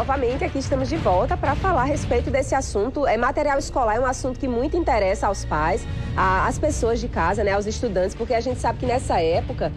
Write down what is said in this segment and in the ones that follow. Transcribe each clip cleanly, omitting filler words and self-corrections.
novamente aqui estamos de volta para falar a respeito desse assunto. Material escolar é um assunto que muito interessa aos pais, às pessoas de casa, né, aos estudantes, porque a gente sabe que nessa época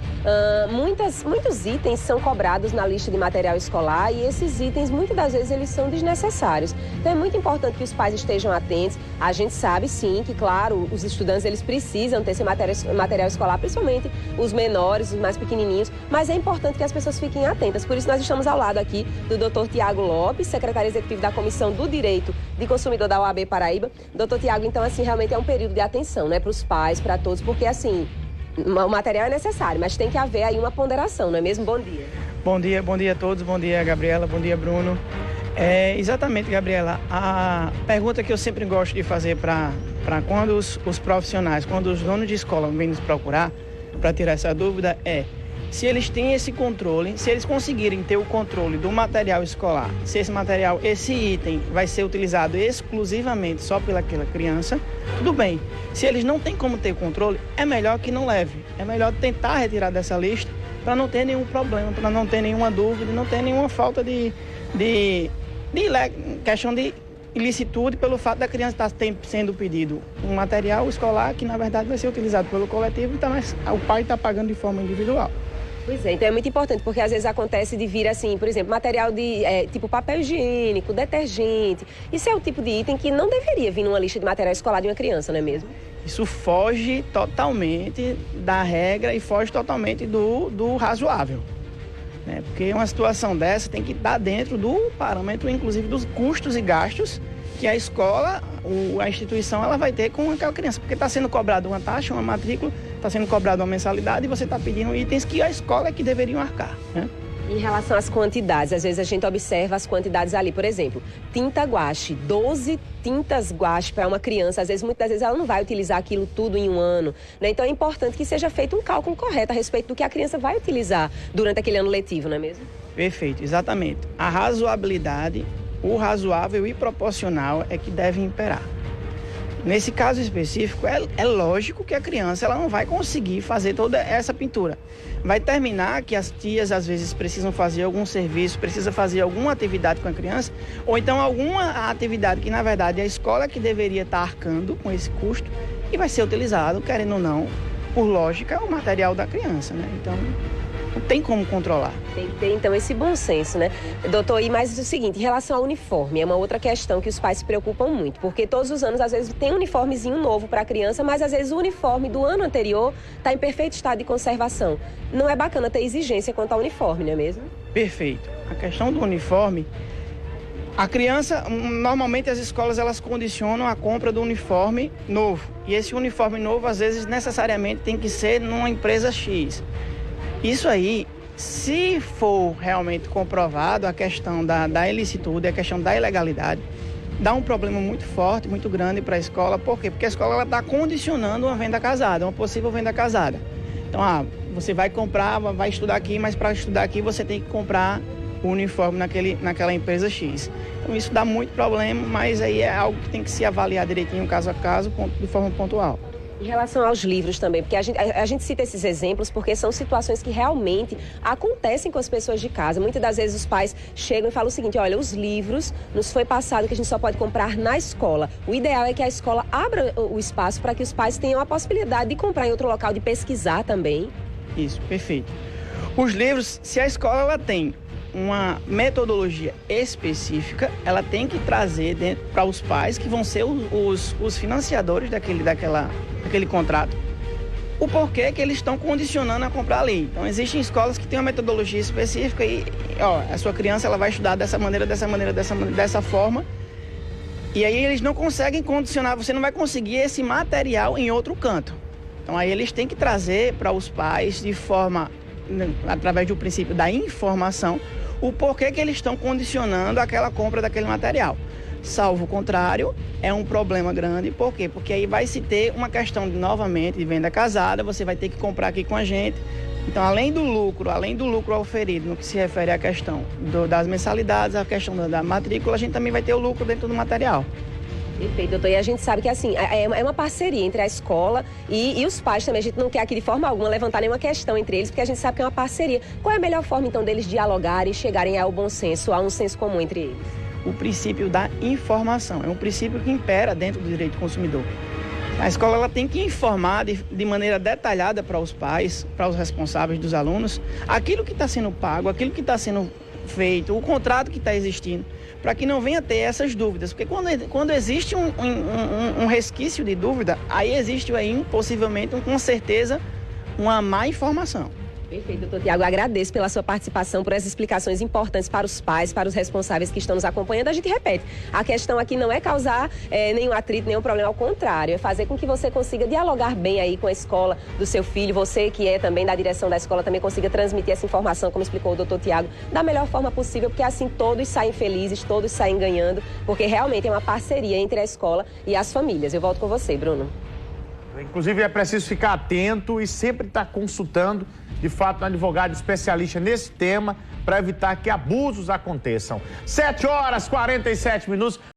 muitos itens são cobrados na lista de material escolar e esses itens muitas das vezes eles são desnecessários. Então é muito importante que os pais estejam atentos. A gente sabe sim que, claro, os estudantes eles precisam ter esse material escolar, principalmente os menores, os mais pequenininhos, mas é importante que as pessoas fiquem atentas. Por isso nós estamos ao lado aqui do Dr. Tiago Lopes, secretário executivo da Comissão do Direito de Consumidor da OAB Paraíba. Doutor Tiago, então, assim, realmente é um período de atenção, né, para os pais, para todos, porque, assim, o material é necessário, mas tem que haver aí uma ponderação, não é mesmo? Bom dia. Bom dia a todos, bom dia, Gabriela, bom dia, Bruno. Exatamente, Gabriela, a pergunta que eu sempre gosto de fazer para quando os profissionais, quando os donos de escola vêm nos procurar para tirar essa dúvida é: se eles têm esse controle, se eles conseguirem ter o controle do material escolar, se esse item vai ser utilizado exclusivamente só pelaquela criança, tudo bem. Se eles não têm como ter controle, é melhor que não leve. É melhor tentar retirar dessa lista para não ter nenhum problema, para não ter nenhuma dúvida, não ter nenhuma falta de questão de ilicitude pelo fato da criança estar sendo pedido um material escolar que, na verdade, vai ser utilizado pelo coletivo, então o pai está pagando de forma individual. Pois é, então é muito importante, porque às vezes acontece de vir assim, por exemplo, material de tipo papel higiênico, detergente. Isso é o tipo de item que não deveria vir numa lista de material escolar de uma criança, não é mesmo? Isso foge totalmente da regra e foge totalmente do razoável, né? Porque uma situação dessa tem que estar dentro do parâmetro, inclusive, dos custos e gastos que a escola, a instituição, ela vai ter com aquela criança. Porque está sendo cobrada uma taxa, uma matrícula, está sendo cobrada uma mensalidade e você está pedindo itens que a escola é que deveriam arcar, né? Em relação às quantidades, às vezes a gente observa as quantidades ali. Por exemplo, tinta guache, 12 tintas guache para uma criança. Às vezes, muitas das vezes, ela não vai utilizar aquilo tudo em um ano, né? Então é importante que seja feito um cálculo correto a respeito do que a criança vai utilizar durante aquele ano letivo, não é mesmo? Perfeito, exatamente. A razoabilidade, o razoável e proporcional é que deve imperar. Nesse caso específico, é lógico que a criança ela não vai conseguir fazer toda essa pintura. Vai terminar que as tias, às vezes, precisam fazer algum serviço, precisa fazer alguma atividade com a criança, ou então alguma atividade que, na verdade, a escola que deveria estar arcando com esse custo e vai ser utilizado, querendo ou não, por lógica, o material da criança, né? Então, não tem como controlar. Tem que ter, então, esse bom senso, né? Doutor, e mais o seguinte, em relação ao uniforme, é uma outra questão que os pais se preocupam muito, porque todos os anos, às vezes, tem um uniformezinho novo para a criança, mas, às vezes, o uniforme do ano anterior está em perfeito estado de conservação. Não é bacana ter exigência quanto ao uniforme, não é mesmo? Perfeito. A questão do uniforme, a criança, normalmente as escolas, elas condicionam a compra do uniforme novo. E esse uniforme novo, às vezes, necessariamente tem que ser numa empresa X. Isso aí, se for realmente comprovado a questão da ilicitude, a questão da ilegalidade, dá um problema muito forte, muito grande para a escola. Por quê? Porque a escola está condicionando uma venda casada, uma possível venda casada. Então, você vai comprar, vai estudar aqui, mas para estudar aqui você tem que comprar o uniforme naquela empresa X. Então, isso dá muito problema, mas aí é algo que tem que se avaliar direitinho, caso a caso, de forma pontual. Em relação aos livros também, porque a gente cita esses exemplos porque são situações que realmente acontecem com as pessoas de casa. Muitas das vezes os pais chegam e falam o seguinte: olha, os livros nos foi passado que a gente só pode comprar na escola. O ideal é que a escola abra o espaço para que os pais tenham a possibilidade de comprar em outro local, de pesquisar também. Isso, perfeito. Os livros, se a escola ela tem uma metodologia específica, ela tem que trazer para os pais, que vão ser os financiadores daquele contrato, o porquê que eles estão condicionando a comprar ali. Então, existem escolas que têm uma metodologia específica e, a sua criança ela vai estudar dessa maneira, dessa forma, e aí eles não conseguem condicionar, você não vai conseguir esse material em outro canto. Então, aí eles têm que trazer para os pais, de forma, através do princípio da informação, o porquê que eles estão condicionando aquela compra daquele material. Salvo o contrário, é um problema grande. Por quê? Porque aí vai se ter uma questão, novamente, de venda casada, você vai ter que comprar aqui com a gente. Então, além do lucro oferido no que se refere à questão das mensalidades, a questão da matrícula, a gente também vai ter o lucro dentro do material. Perfeito, doutor. E a gente sabe que, assim, é uma parceria entre a escola e os pais também. A gente não quer aqui, de forma alguma, levantar nenhuma questão entre eles, porque a gente sabe que é uma parceria. Qual é a melhor forma, então, deles dialogarem e chegarem ao bom senso, a um senso comum entre eles? O princípio da informação é um princípio que impera dentro do direito do consumidor. A escola ela tem que informar de maneira detalhada para os pais, para os responsáveis dos alunos, aquilo que está sendo pago, aquilo que está sendo feito, o contrato que está existindo, para que não venha ter essas dúvidas. Porque quando existe um resquício de dúvida, aí existe aí, possivelmente, com certeza, uma má informação. Perfeito, doutor Tiago. Agradeço pela sua participação, por essas explicações importantes para os pais, para os responsáveis que estão nos acompanhando. A gente repete, a questão aqui não é causar nenhum atrito, nenhum problema, ao contrário, é fazer com que você consiga dialogar bem aí com a escola do seu filho, você que é também da direção da escola também consiga transmitir essa informação, como explicou o doutor Tiago, da melhor forma possível, porque assim todos saem felizes, todos saem ganhando, porque realmente é uma parceria entre a escola e as famílias. Eu volto com você, Bruno. Inclusive, é preciso ficar atento e sempre estar consultando, de fato, um advogado especialista nesse tema para evitar que abusos aconteçam. 7h47.